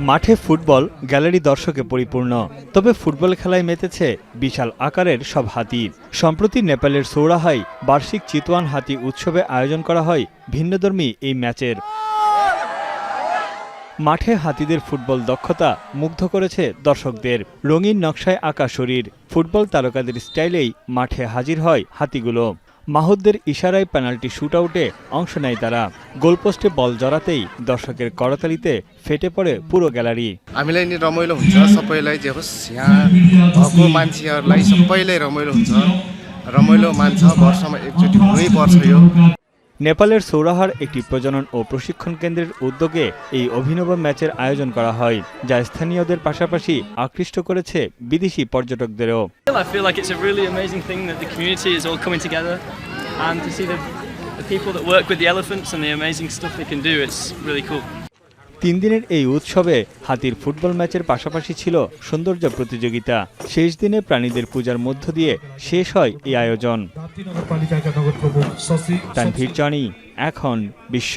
মাঠে football gallery দর্শকে পরিপূর্ণ, তবে ফুটবল খেলায় মেতেছে বিশাল আকারের সব হাতি। সম্প্রতি নেপালের সৌরাহায় বার্ষিক চিতওয়ান হাতি উৎসবে আয়োজন করা হয় ভিন্নধর্মী এই ম্যাচের। মাঠে হাতিদের ফুটবল দক্ষতা মুগ্ধ করেছে দর্শকদের। রঙিন নকশায় আঁকা শরীর, ফুটবল তারকাদের স্টাইলেই মাঠে হাজির হয় হাতিগুলো। মাহুদের ইশারায় পেনাল্টি শুটআউটে অংশ নেয় তারা। গোলপোস্টে বল জড়াতেই দর্শকের করতালিতে ফেটে পড়ে পুরো গ্যালারি। हामीलाई नि रमाइलो हुन्छ, सबैलाई जे होस् यहाँ भएको मान्छेहरूलाई सबैलाई रमाइलो हुन्छ, रमाइलो मान्छ। वर्षमा एकचोटि हुनै पर्छ यो। নেপালের সৌরাহার একটি প্রজনন ও প্রশিক্ষণ কেন্দ্রের উদ্যোগে এই অভিনব ম্যাচের আয়োজন করা হয়, যা স্থানীয়দের পাশাপাশি আকৃষ্ট করেছে বিদেশি পর্যটকদেরও। I feel like it's a really amazing thing that the community is all coming together and to see the people that work with the elephants and the amazing stuff they can do. It's really cool. 3 দিনের এই উৎসবে হাতির football ম্যাচের পাশাপাশি ছিল সৌন্দর্য প্রতিযোগিতা। শেষ দিনে প্রাণীদের পূজার মধ্য দিয়ে শেষ হয় এই আয়োজন। তানভীর জনি, এখন বিশ্ব।